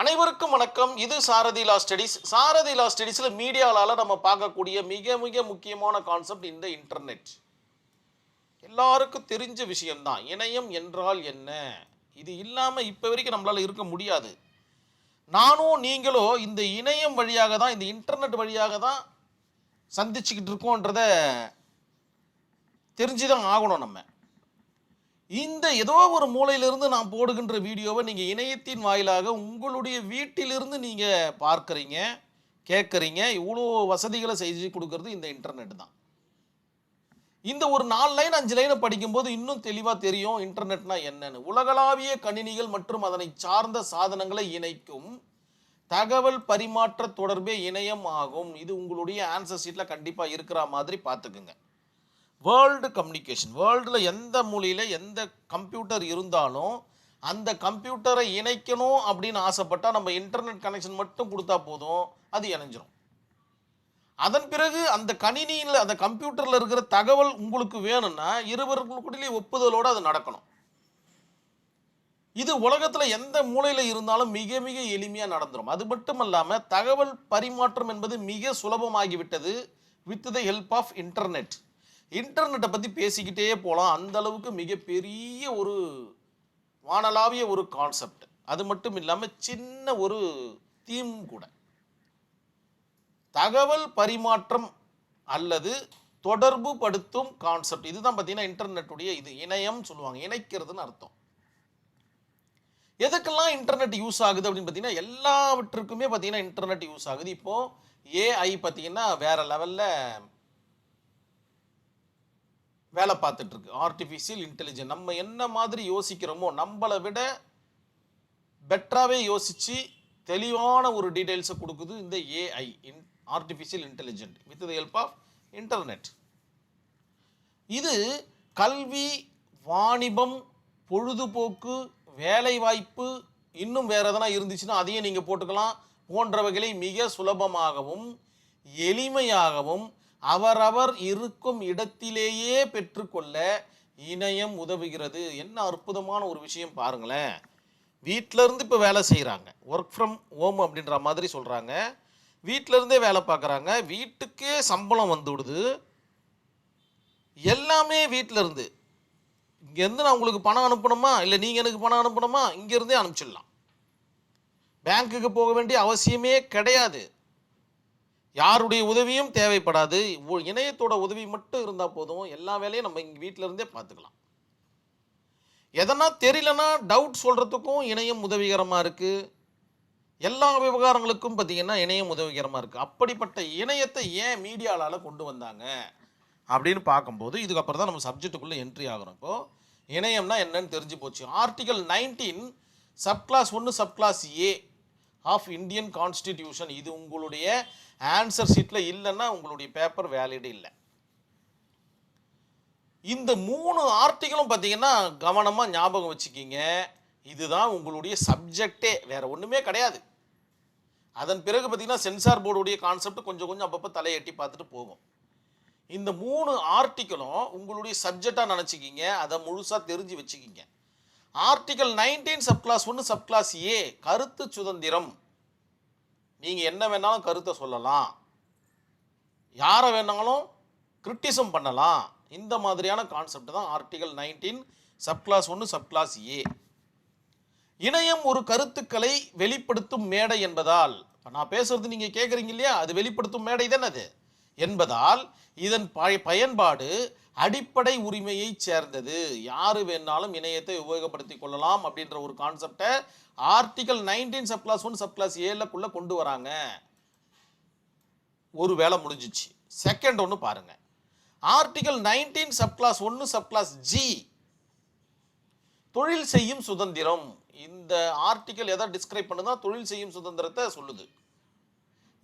அனைவருக்கும் வணக்கம். இது சாரதி லா ஸ்டடீஸ். சாரதி லா ஸ்டடீஸில் மீடியாவால் நம்ம பார்க்கக்கூடிய மிக மிக முக்கியமான கான்செப்ட் இந்த இன்டர்நெட். எல்லாருக்கும் தெரிஞ்ச விஷயம்தான். இணையம் என்றால் என்ன? இது இல்லாமல் இப்போ வரைக்கும் நம்மளால் இருக்க முடியாது. நானும் நீங்களோ இந்த இணையம் வழியாக தான், இந்த இன்டர்நெட் வழியாக தான் சந்திச்சுக்கிட்டு இருக்கோன்றத தெரிஞ்சுதான் ஆகணும் நம்ம. இந்த ஏதோ ஒரு மூலையிலிருந்து நான் போடுகின்ற வீடியோவை நீங்கள் இணையத்தின் வாயிலாக உங்களுடைய வீட்டிலிருந்து நீங்கள் பார்க்குறீங்க, கேட்குறீங்க. இவ்வளோ வசதிகளை செஞ்சு கொடுக்கறது இந்த இன்டர்நெட் தான். இந்த ஒரு 4 லைன் 5 லைனை படிக்கும்போது இன்னும் தெளிவாக தெரியும் இன்டர்நெட்னா என்னன்னு. உலகளாவிய கணினிகள் மற்றும் அதனை சார்ந்த சாதனங்களை இணைக்கும் தகவல் பரிமாற்ற தொடர்பே இணையம் ஆகும். இது உங்களுடைய ஆன்சர் ஷீட்டில் கண்டிப்பாக இருக்கிற மாதிரி பார்த்துக்குங்க. வேர்ல்டு கம்யூனிகேஷன், வேர்ல்டில் எந்த மூலையில் எந்த கம்ப்யூட்டர் இருந்தாலும் அந்த கம்ப்யூட்டரை இணைக்கணும் அப்படின்னு ஆசைப்பட்டால் நம்ம இன்டர்நெட் கனெக்ஷன் மட்டும் கொடுத்தா போதும், அது இணைஞ்சிரும். அதன் பிறகு அந்த கணினியில் அந்த கம்ப்யூட்டரில் இருக்கிற தகவல் உங்களுக்கு வேணும்னா இருவருக்குள்ளே ஒப்புதலோடு அது நடக்கணும். இது உலகத்தில் எந்த மூலையில் இருந்தாலும் மிக மிக எளிமையாக நடந்துடும். அது மட்டும் இல்லாமல் தகவல் பரிமாற்றம் என்பது மிக சுலபமாகிவிட்டது with the help of internet. இன்டர்நெட்டை பற்றி பேசிக்கிட்டே போகலாம். அந்த அளவுக்கு மிகப்பெரிய ஒரு வானளாவிய ஒரு கான்செப்ட். அது மட்டும் இல்லாமல் சின்ன ஒரு தீம் கூட. தகவல் பரிமாற்றம் அல்லது தொடர்பு படுத்தும் கான்செப்ட், இதுதான் பார்த்தீங்கன்னா இன்டர்நெட்டுடைய இது இணையம் சொல்லுவாங்க, இணைக்கிறதுன்னு அர்த்தம். எதுக்கெல்லாம் இன்டர்நெட் யூஸ் ஆகுது அப்படின்னு பார்த்தீங்கன்னா எல்லாவற்றுக்குமே பார்த்தீங்கன்னா இன்டர்நெட் யூஸ் ஆகுது. இப்போது ஏஐ பார்த்தீங்கன்னா வேறு லெவலில் வேலை பார்த்துட்ருக்கு. ஆர்டிஃபிஷியல் இன்டெலிஜென்ஸ் நம்ம என்ன மாதிரி யோசிக்கிறோமோ நம்மளை விட பெட்டராகவே யோசித்து தெளிவான ஒரு டீட்டெயில்ஸை கொடுக்குது இந்த AI, artificial intelligent with the help of internet. இது கல்வி, வாணிபம், பொழுதுபோக்கு, வேலைவாய்ப்பு, இன்னும் வேறு எதனா இருந்துச்சுன்னா அதையும் நீங்கள் போட்டுக்கலாம் போன்றவைகளை மிக சுலபமாகவும் எளிமையாகவும் அவரவர் இருக்கும் இடத்திலேயே பெற்றுக்கொள்ள இணையம் உதவுகிறது. என்ன அற்புதமான ஒரு விஷயம் பாருங்களேன். வீட்டிலேருந்து இப்போ வேலை செய்கிறாங்க, ஒர்க் ஃப்ரம் ஹோம் அப்படின்ற மாதிரி சொல்கிறாங்க. வீட்டிலேருந்தே வேலை பார்க்குறாங்க, வீட்டுக்கே சம்பளம் வந்து விடுது. எல்லாமே வீட்டிலேருந்து. இங்கேருந்து நான் உங்களுக்கு பணம் அனுப்பணுமா, இல்லை நீங்கள் எனக்கு பணம் அனுப்பணுமா, இங்கேருந்தே அனுப்பிச்சிடலாம். பேங்க்குக்கு போக வேண்டிய அவசியமே கிடையாது. யாருடைய உதவியும் தேவைப்படாது. இணையத்தோட உதவி மட்டும் இருந்தால் போதும், எல்லா வேலையும் நம்ம இங்கே வீட்டில் இருந்தே பார்த்துக்கலாம். எதனா தெரியலனா டவுட் சொல்கிறதுக்கும் இணையம் உதவிகரமாக இருக்குது. எல்லா விவகாரங்களுக்கும் பார்த்திங்கன்னா இணையம் உதவிகரமாக இருக்குது. அப்படிப்பட்ட இணையத்தை ஏன் மீடியாவால் கொண்டு வந்தாங்க அப்படின்னு பார்க்கும்போது இதுக்கப்புறம் தான் நம்ம சப்ஜெக்டுக்குள்ளே என்ட்ரி ஆகிறோம். இப்போது இணையம்னா என்னன்னு தெரிஞ்சு போச்சு. Article 19 subclause 1 subclause A of Indian constitution. இது உங்களுடைய ஆன்சர் ஷீட்டில் இல்லைன்னா உங்களுடைய பேப்பர் வேலிடு இல்லை. இந்த 3 ஆர்டிகளும் பார்த்தீங்கன்னா கவனமாக ஞாபகம் வச்சுக்கிங்க. இதுதான் உங்களுடைய சப்ஜெக்டே, வேறு ஒன்றுமே கிடையாது. அதன் பிறகு பார்த்தீங்கன்னா சென்சார் போர்டுடைய கான்செப்ட் கொஞ்சம் கொஞ்சம் அப்பப்போ தலையெட்டி பார்த்துட்டு போகும். இந்த 3 ஆர்டிகளும் உங்களுடைய சப்ஜெக்டாக நினச்சிக்கிங்க, அதை முழுசாக தெரிஞ்சு வச்சுக்கிங்க. ஆர்டிகல் 19 சப்கிளாஸ் 1 சப்கிளாஸ் ஏ கருத்து சுதந்திரம். நீங்கள் என்ன வேணாலும் கருத்தை சொல்லலாம், யாரை வேணாலும் கிரிட்டிசம் பண்ணலாம். இந்த மாதிரியான கான்செப்ட் தான் ஆர்டிகல் 19 சப்கிளாஸ் 1 சப்கிளாஸ் ஏ. இணையம் ஒரு கருத்துக்களை வெளிப்படுத்தும் மேடை என்பதால், இப்போ நான் பேசுறது நீங்கள் கேட்குறீங்க இல்லையா, அது வெளிப்படுத்தும் மேடை தானே அது என்பதால் இதன் பயன்பாடு அடிப்படை உரிமையை சேர்ந்தது. யார் வேணாலும் இணையத்தை உபயோகப்படுத்தி கொள்ளலாம் அப்படின்ற ஒரு கான்செப்டை ஆர்டிகல் 19 சப்கிளாஸ் 1 சப்கிளாஸ் ஏலக்குள்ளே கொண்டு வராங்க. ஒரு வேலை முடிஞ்சிச்சு. செகண்ட் ஒன்று பாருங்கள். ஆர்டிகல் 19 சப்கிளாஸ் 1 சப்கிளாஸ் ஜி தொழில் செய்யும் சுதந்திரம். இந்த ஆர்டிகல் எதை டிஸ்கிரைப் பண்ணுதா, தொழில் செய்யும் சுதந்திரத்தை சொல்லுது.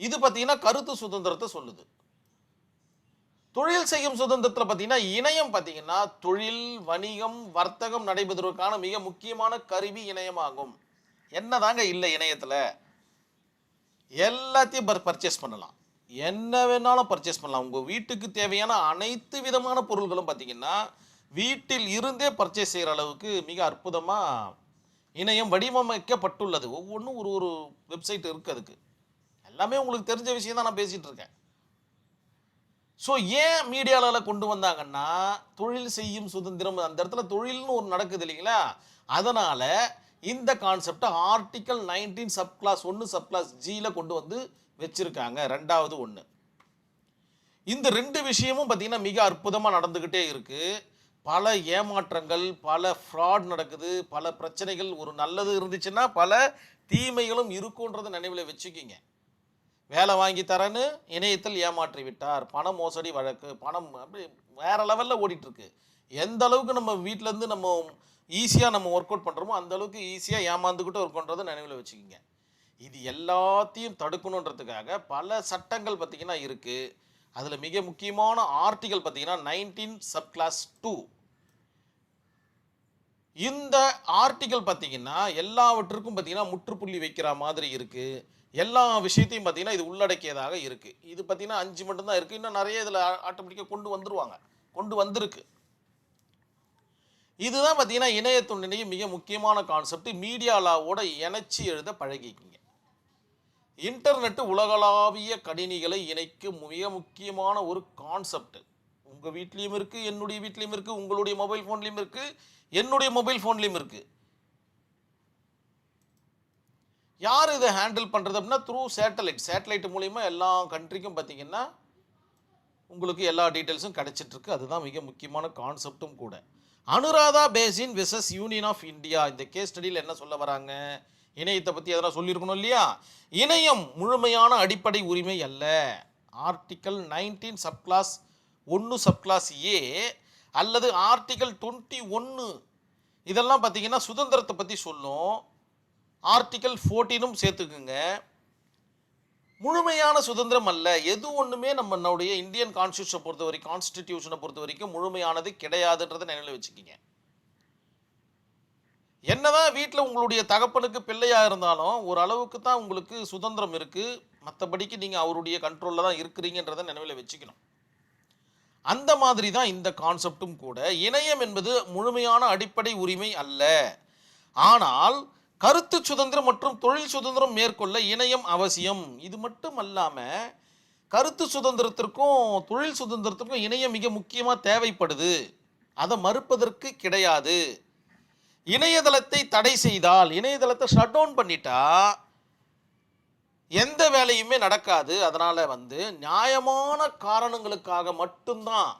இது பார்த்தீங்கன்னா கருத்து சுதந்திரத்தை சொல்லுது. தொழில் செய்யும் சுதந்திரத்தில் பார்த்தீங்கன்னா இணையம் பார்த்தீங்கன்னா தொழில், வணிகம், வர்த்தகம் நடைபெறுவதற்கான மிக முக்கியமான கருவி இணையமாகும். என்னதாங்க இல்லை இணையத்தில்? எல்லாத்தையும் பர்ச்சேஸ் பண்ணலாம், என்ன வேணாலும் பர்ச்சேஸ் பண்ணலாம். உங்கள் வீட்டுக்கு தேவையான அனைத்து விதமான பொருள்களும் பார்த்தீங்கன்னா வீட்டில் இருந்தே பர்ச்சேஸ் செய்கிற அளவுக்கு மிக அற்புதமாக இணையம் வடிவமைக்கப்பட்டுள்ளது. ஒவ்வொன்றும் ஒரு ஒரு வெப்சைட் இருக்குது அதுக்கு. எல்லாமே உங்களுக்கு தெரிஞ்ச விஷயம் தான் நான் பேசிகிட்டு இருக்கேன். ஸோ ஏன் மீடியாவில் கொண்டு வந்தாங்கன்னா, தொழில் செய்யும் சுதந்திரம், அந்த இடத்துல தொழில்னு ஒரு நடக்குது இல்லைங்களா, அதனால் இந்த கான்செப்டை article 19 sub clause 1 sub clause ஜியில் கொண்டு வந்து வச்சுருக்காங்க. ரெண்டாவது ஒன்று, இந்த ரெண்டு விஷயமும் பார்த்திங்கன்னா மிக அற்புதமாக நடந்துக்கிட்டே இருக்குது. பல ஏமாற்றங்கள், பல ஃப்ராட் நடக்குது, பல பிரச்சனைகள். ஒரு நல்லது இருந்துச்சுன்னா பல தீமைகளும் இருக்குன்றதை நினைவில் வச்சுக்கிங்க. வேலை வாங்கி தரேன்னு இணையத்தில் ஏமாற்றி விட்டார், பண மோசடி வழக்கு, பணம் அப்படி வேறு லெவலில் ஓடிட்டுருக்கு. எந்த அளவுக்கு நம்ம வீட்டிலேருந்து நம்ம ஈஸியாக நம்ம ஒர்க் அவுட் பண்ணுறோமோ அந்த அளவுக்கு ஈஸியாக ஏமாந்துக்கிட்டு ஒர்க் பண்ணுறதை நினைவில் வச்சுக்கிங்க. இது எல்லாத்தையும் தடுக்கணுன்றதுக்காக பல சட்டங்கள் பார்த்திங்கன்னா இருக்குது. அதில் மிக முக்கியமான ஆர்டிகல் பார்த்திங்கன்னா 19 சப் கிளாஸ் 2. இந்த ஆர்டிகல் பார்த்திங்கன்னா எல்லாவற்றுக்கும் பார்த்திங்கன்னா முற்றுப்புள்ளி வைக்கிற மாதிரி இருக்குது. எல்லா விஷயத்தையும் பார்த்திங்கன்னா இது உள்ளடக்கியதாக இருக்குது. இது பார்த்திங்கன்னா 5 மட்டும்தான் இருக்குது. இன்னும் நிறைய இதில் ஆட்டோமேட்டிக்காக கொண்டு வந்திருக்கு. இதுதான் பார்த்திங்கன்னா இணையத்துடைய மிக முக்கியமான கான்செப்ட். மீடியா லாவோட இணைச்சி எழுத பழகிக்கிங்க. இன்டர்நெட்டு உலகளாவிய கணினிகளை இணைக்கும் மிக முக்கியமான ஒரு கான்செப்ட். உங்கள் வீட்லேயும் இருக்குது, என்னுடைய வீட்லேயும் இருக்குது, உங்களுடைய மொபைல் ஃபோன்லேயும் இருக்குது, என்னுடைய மொபைல் ஃபோன்லேயும் இருக்குது. யார் இதை ஹேண்டில் பண்ணுறது அப்படின்னா த்ரூ சேட்டலைட் மூலிமா எல்லா கண்ட்ரிக்கும் பார்த்திங்கன்னா உங்களுக்கு எல்லா டீட்டெயில்ஸும் கிடச்சிட்ருக்கு. அதுதான் மிக முக்கியமான கான்செப்டும் கூட. Anuradha Bhasin versus Union of India, இந்த கேஸ் ஸ்டடியில் என்ன சொல்ல வராங்க? இணையத்தை பற்றி எதனா சொல்லியிருக்கணும் இல்லையா? இணையம் முழுமையான அடிப்படை உரிமை அல்ல. Article 19 sub clause 1 sub clause A அல்லது ஆர்டிக்கல் 21 இதெல்லாம் பார்த்திங்கன்னா சுதந்திரத்தை பற்றி சொல்லும். ஆர்டிக்கல் 14 சேர்த்துக்குங்க. முழுமையான சுதந்திரம் அல்ல. எது ஒன்றுமே நம்மளுடைய இந்தியன் கான்ஸ்டிடியூஷனை பொறுத்த வரைக்கும் முழுமையானது கிடையாதுன்றதை நினைவில் வச்சுக்கிங்க. என்னதான் வீட்டில் உங்களுடைய தகப்பனுக்கு பிள்ளையாக இருந்தாலும் ஒரு அளவுக்கு தான் உங்களுக்கு சுதந்திரம் இருக்குது. மற்றபடிக்கு நீங்கள் அவருடைய கண்ட்ரோலில் தான் இருக்கிறீங்கன்றதை நினைவில் வச்சுக்கணும். அந்த மாதிரி தான் இந்த கான்செப்டும் கூட. இணையம் என்பது முழுமையான அடிப்படை உரிமை அல்ல. ஆனால் கருத்து சுதந்திரம் மற்றும் தொழில் சுதந்திரம் மேற்கொள்ள இணையம் அவசியம். இது மட்டும் அல்லாமல் கருத்து சுதந்திரத்திற்கும் தொழில் சுதந்திரத்திற்கும் இணையம் மிக முக்கியமாக தேவைப்படுது. அதை மறுப்பதற்கு கிடையாது. இணையதளத்தை தடை செய்தால், இணையதளத்தை ஷட் டவுன் பண்ணிட்டா எந்த வேலையுமே நடக்காது. அதனால் நியாயமான காரணங்களுக்காக மட்டும்தான்,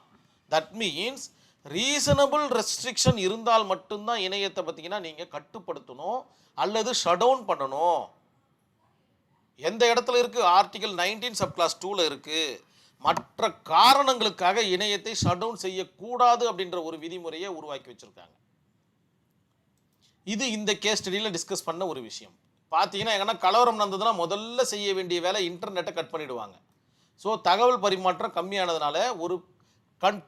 தட் மீன்ஸ் ரீசனபிள் ரெஸ்ட்ரிக்ஷன் இருந்தால் மட்டும்தான் இணையத்தை பார்த்திங்கன்னா நீங்கள் கட்டுப்படுத்தணும் அல்லது ஷட் டவுன் பண்ணணும். எந்த இடத்துல இருக்குது? ஆர்டிகல் 19 சப் கிளாஸ் 2ல் இருக்குது. மற்ற காரணங்களுக்காக இணையத்தை ஷட் டவுன் செய்யக்கூடாது அப்படின்ற ஒரு விதிமுறையை உருவாக்கி வச்சுருக்காங்க. இது இந்த கேஸ் ஸ்டடியில் டிஸ்கஸ் பண்ண ஒரு விஷயம். பார்த்தீங்கன்னா எங்கன்னா கலவரம் நடந்ததுன்னா முதல்ல செய்ய வேண்டிய வேலை இன்டர்நெட்டை கட் பண்ணிவிடுவாங்க. ஸோ தகவல் பரிமாற்றம் கம்மியானதுனால ஒரு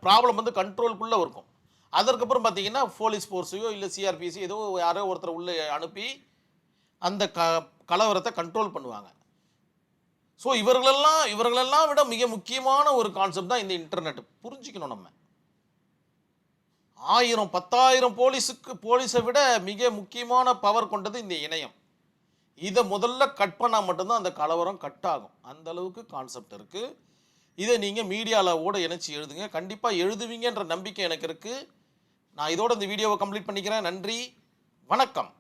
ப்ராப்ளம் கண்ட்ரோலுக்குள்ளே இருக்கும். அதற்கப்புறம் பார்த்தீங்கன்னா போலீஸ் ஃபோர்ஸையோ இல்லை சிஆர்பிசி ஏதோ யாரோ ஒருத்தர் உள்ளே அனுப்பி அந்த கலவரத்தை கண்ட்ரோல் பண்ணுவாங்க. ஸோ இவர்களெல்லாம் விட மிக முக்கியமான ஒரு கான்செப்ட் தான் இந்த இன்டர்நெட். புரிஞ்சுக்கணும். நம்ம 1000 போலீஸை விட மிக முக்கியமான பவர் கொண்டது இந்த இணையம். இதை முதல்ல கட் பண்ணால் மட்டும்தான் அந்த கலவரம் கட் ஆகும். அந்த அளவுக்கு கான்செப்ட் இருக்குது. இதை நீங்கள் மீடியாவோட இணைச்சி எழுதுங்க. கண்டிப்பாக எழுதுவீங்கன்ற நம்பிக்கை எனக்கு இருக்குது. நான் இதோட இந்த வீடியோவை கம்ப்ளீட் பண்ணிக்கிறேன். நன்றி, வணக்கம்.